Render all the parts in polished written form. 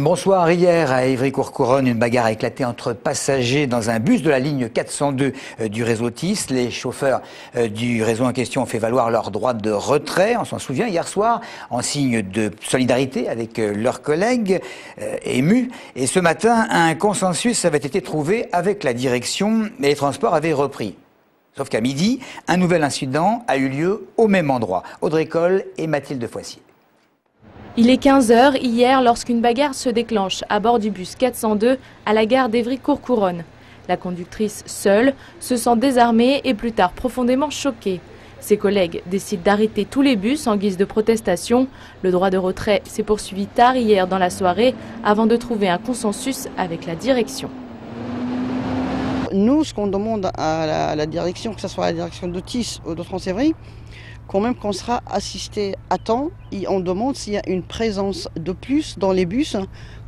Bonsoir. Hier, à Évry-Courcouronnes, une bagarre a éclaté entre passagers dans un bus de la ligne 402 du réseau TIS. Les chauffeurs du réseau en question ont fait valoir leur droit de retrait. On s'en souvient hier soir, en signe de solidarité avec leurs collègues émus. Et ce matin, un consensus avait été trouvé avec la direction et les transports avaient repris. Sauf qu'à midi, un nouvel incident a eu lieu au même endroit. Audrey Coll et Mathilde Foissier. Il est 15 h hier lorsqu'une bagarre se déclenche à bord du bus 402 à la gare d'Évry-Courcouronnes. La conductrice, seule, se sent désarmée et plus tard profondément choquée. Ses collègues décident d'arrêter tous les bus en guise de protestation. Le droit de retrait s'est poursuivi tard hier dans la soirée avant de trouver un consensus avec la direction. Nous, ce qu'on demande à la direction, que ce soit la direction de TIS ou de France-Évry, quand même qu'on sera assisté à temps, et on demande s'il y a une présence de plus dans les bus,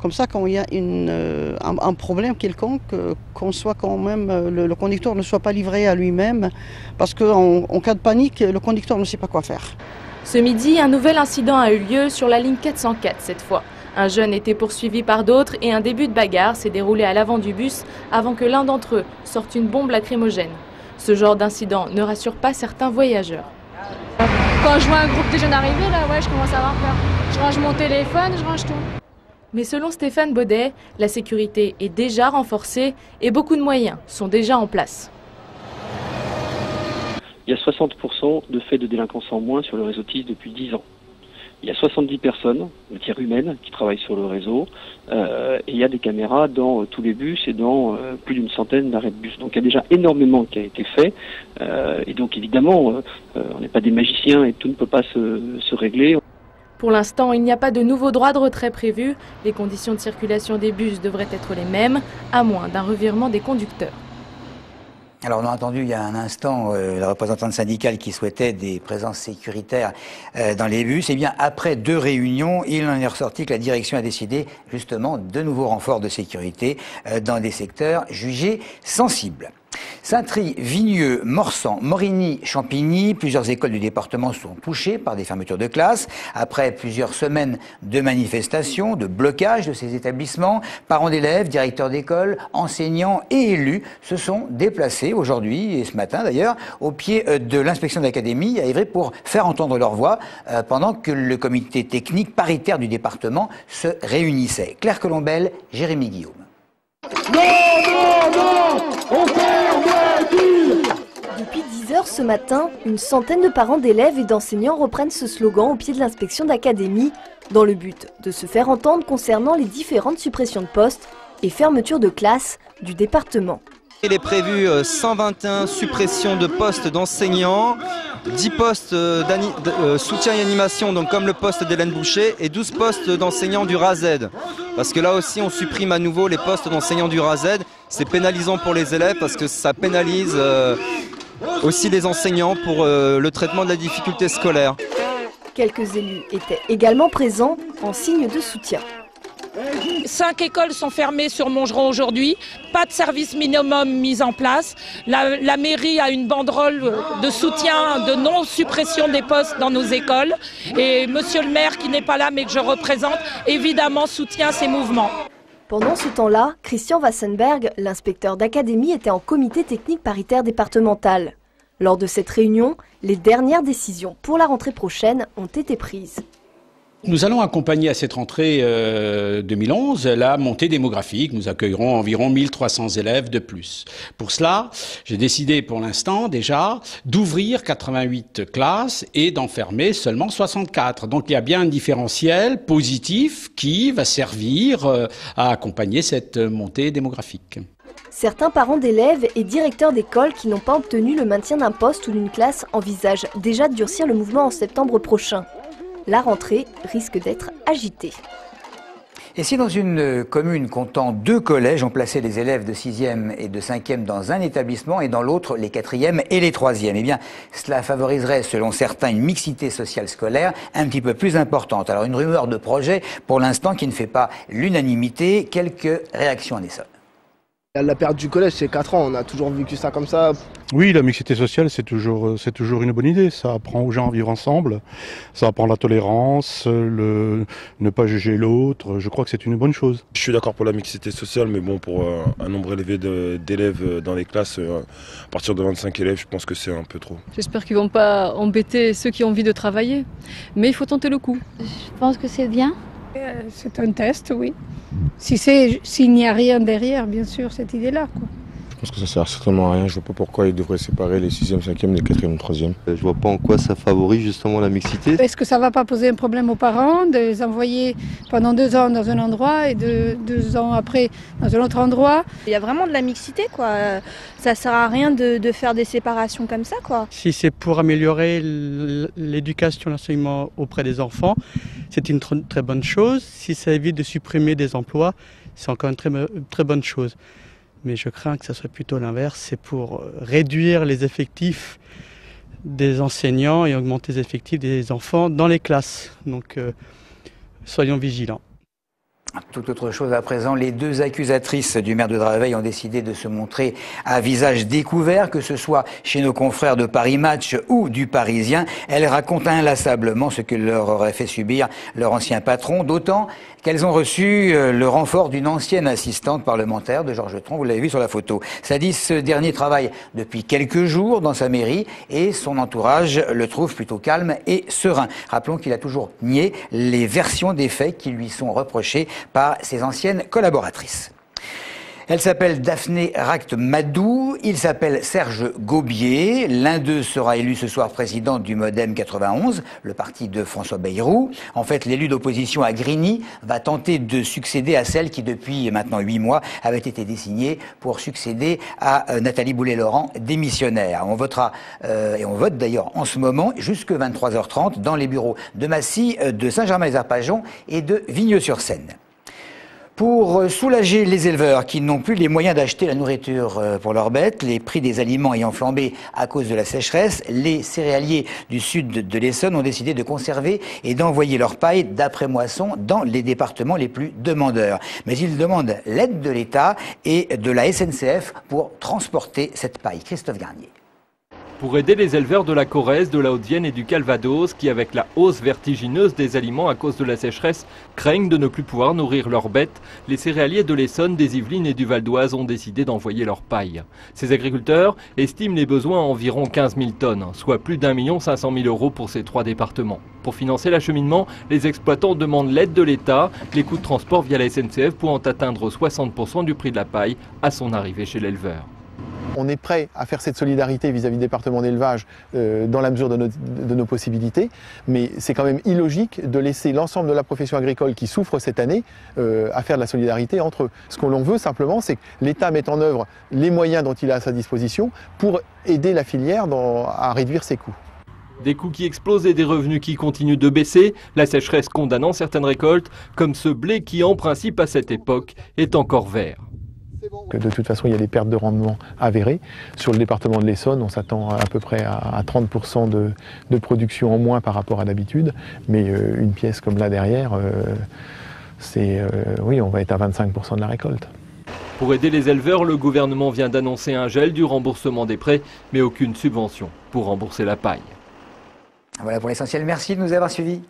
comme ça quand il y a un problème quelconque, qu'on soit quand même, le conducteur ne soit pas livré à lui-même, parce qu'en cas de panique, le conducteur ne sait pas quoi faire. Ce midi, un nouvel incident a eu lieu sur la ligne 404 cette fois. Un jeune était poursuivi par d'autres et un début de bagarre s'est déroulé à l'avant du bus avant que l'un d'entre eux sorte une bombe lacrymogène. Ce genre d'incident ne rassure pas certains voyageurs. Quand je vois un groupe de jeunes arriver, là, ouais, je commence à avoir peur. Je range mon téléphone, je range tout. Mais selon Stéphane Baudet, la sécurité est déjà renforcée et beaucoup de moyens sont déjà en place. Il y a 60% de faits de délinquance en moins sur le réseau TIS depuis 10 ans. Il y a 70 personnes, matière humaine, qui travaillent sur le réseau. Et il y a des caméras dans tous les bus et dans plus d'une centaine d'arrêts de bus. Donc il y a déjà énormément qui a été fait. Et donc évidemment, on n'est pas des magiciens et tout ne peut pas se régler. Pour l'instant, il n'y a pas de nouveau droit de retrait prévu. Les conditions de circulation des bus devraient être les mêmes, à moins d'un revirement des conducteurs. Alors on a entendu il y a un instant la représentante syndicale qui souhaitait des présences sécuritaires dans les bus. Eh bien, après 2 réunions, il en est ressorti que la direction a décidé justement de nouveaux renforts de sécurité dans des secteurs jugés sensibles. Saint-Thry, Vigneux, Morsan, Morigny, Champigny, plusieurs écoles du département sont touchées par des fermetures de classes. Après plusieurs semaines de manifestations, de blocage de ces établissements, parents d'élèves, directeurs d'école, enseignants et élus se sont déplacés aujourd'hui et ce matin d'ailleurs au pied de l'inspection d'académie à Évry pour faire entendre leur voix pendant que le comité technique paritaire du département se réunissait. Claire Colombel, Jérémy Guillaume. Non, non, non, Depuis 10 h ce matin, une centaine de parents d'élèves et d'enseignants reprennent ce slogan au pied de l'inspection d'académie dans le but de se faire entendre concernant les différentes suppressions de postes et fermetures de classes du département. Il est prévu 121 suppressions de postes d'enseignants, 10 postes soutien et animation, donc comme le poste d'Hélène Boucher, et 12 postes d'enseignants du RASED. Parce que là aussi, on supprime à nouveau les postes d'enseignants du RASED. C'est pénalisant pour les élèves parce que ça pénalise aussi les enseignants pour le traitement de la difficulté scolaire. Quelques élus étaient également présents en signe de soutien. 5 écoles sont fermées sur Montgeron aujourd'hui, pas de service minimum mis en place. La mairie a une banderole de soutien, de non-suppression des postes dans nos écoles. Et monsieur le maire, qui n'est pas là mais que je représente, évidemment soutient ces mouvements. Pendant ce temps-là, Christian Wassenberg, l'inspecteur d'académie, était en comité technique paritaire départemental. Lors de cette réunion, les dernières décisions pour la rentrée prochaine ont été prises. Nous allons accompagner à cette rentrée 2011 la montée démographique. Nous accueillerons environ 1300 élèves de plus. Pour cela, j'ai décidé pour l'instant déjà d'ouvrir 88 classes et d'en fermer seulement 64. Donc il y a bien un différentiel positif qui va servir à accompagner cette montée démographique. Certains parents d'élèves et directeurs d'école qui n'ont pas obtenu le maintien d'un poste ou d'une classe envisagent déjà de durcir le mouvement en septembre prochain. La rentrée risque d'être agitée. Et si dans une commune comptant 2 collèges, on plaçait les élèves de 6e et de 5e dans un établissement et dans l'autre les 4e et les 3e, eh bien, cela favoriserait, selon certains, une mixité sociale scolaire un petit peu plus importante. Alors, une rumeur de projet, pour l'instant, qui ne fait pas l'unanimité. Quelques réactions en Essonne. La période du collège, c'est 4 ans, on a toujours vécu ça comme ça. Oui, la mixité sociale, c'est toujours une bonne idée. Ça apprend aux gens à vivre ensemble, ça apprend la tolérance, ne pas juger l'autre. Je crois que c'est une bonne chose. Je suis d'accord pour la mixité sociale, mais bon, pour un nombre élevé d'élèves dans les classes, à partir de 25 élèves, je pense que c'est un peu trop. J'espère qu'ils ne vont pas embêter ceux qui ont envie de travailler, mais il faut tenter le coup. Je pense que c'est bien. C'est un test, oui. S'il n'y a rien derrière, bien sûr, cette idée-là, quoi. Je pense que ça sert certainement à rien. Je vois pas pourquoi ils devraient séparer les 6e, 5e, les 4e, 3e. Je vois pas en quoi ça favorise justement la mixité. Est-ce que ça va pas poser un problème aux parents de les envoyer pendant 2 ans dans un endroit et 2 ans après dans un autre endroit? Il y a vraiment de la mixité, quoi. Ça sert à rien de faire des séparations comme ça, quoi. Si c'est pour améliorer l'éducation, l'enseignement auprès des enfants, c'est une très bonne chose. Si ça évite de supprimer des emplois, c'est encore une très bonne chose. Mais je crains que ça soit plutôt l'inverse, c'est pour réduire les effectifs des enseignants et augmenter les effectifs des enfants dans les classes. Donc soyons vigilants. Tout autre chose à présent, les 2 accusatrices du maire de Draveil ont décidé de se montrer à visage découvert, que ce soit chez nos confrères de Paris Match ou du Parisien. Elles racontent inlassablement ce que leur aurait fait subir leur ancien patron, d'autant qu'elles ont reçu le renfort d'une ancienne assistante parlementaire de Georges Tron, vous l'avez vu sur la photo. Sadis, ce dernier travaille depuis quelques jours dans sa mairie et son entourage le trouve plutôt calme et serein. Rappelons qu'il a toujours nié les versions des faits qui lui sont reprochées par ses anciennes collaboratrices. Elle s'appelle Daphné Ract-Madou, il s'appelle Serge Gaubier. L'un d'eux sera élu ce soir président du Modem 91, le parti de François Bayrou. En fait, l'élu d'opposition à Grigny va tenter de succéder à celle qui, depuis maintenant 8 mois, avait été désignée pour succéder à Nathalie Boulet-Laurent, démissionnaire. On votera, et on vote d'ailleurs en ce moment, jusque 23h30, dans les bureaux de Massy, de Saint-Germain-les-Arpajons et de Vigneux-sur-Seine. Pour soulager les éleveurs qui n'ont plus les moyens d'acheter la nourriture pour leurs bêtes, les prix des aliments ayant flambé à cause de la sécheresse, les céréaliers du sud de l'Essonne ont décidé de conserver et d'envoyer leur paille d'après-moisson dans les départements les plus demandeurs. Mais ils demandent l'aide de l'État et de la SNCF pour transporter cette paille. Christophe Garnier. Pour aider les éleveurs de la Corrèze, de la Haute-Vienne et du Calvados qui, avec la hausse vertigineuse des aliments à cause de la sécheresse, craignent de ne plus pouvoir nourrir leurs bêtes, les céréaliers de l'Essonne, des Yvelines et du Val d'Oise ont décidé d'envoyer leur paille. Ces agriculteurs estiment les besoins à environ 15 000 tonnes, soit plus d'1 500 000 € pour ces 3 départements. Pour financer l'acheminement, les exploitants demandent l'aide de l'État, les coûts de transport via la SNCF pouvant atteindre 60% du prix de la paille à son arrivée chez l'éleveur. On est prêt à faire cette solidarité vis-à-vis du département d'élevage dans la mesure de nos possibilités, mais c'est quand même illogique de laisser l'ensemble de la profession agricole qui souffre cette année à faire de la solidarité entre eux. Ce que l'on veut simplement, c'est que l'État mette en œuvre les moyens dont il a à sa disposition pour aider la filière à réduire ses coûts. Des coûts qui explosent et des revenus qui continuent de baisser, la sécheresse condamnant certaines récoltes, comme ce blé qui en principe à cette époque est encore vert. De toute façon, il y a des pertes de rendement avérées. Sur le département de l'Essonne, on s'attend à peu près à 30% de production en moins par rapport à d'habitude. Mais une pièce comme là derrière, oui, on va être à 25% de la récolte. Pour aider les éleveurs, le gouvernement vient d'annoncer un gel du remboursement des prêts, mais aucune subvention pour rembourser la paille. Voilà pour l'essentiel. Merci de nous avoir suivis.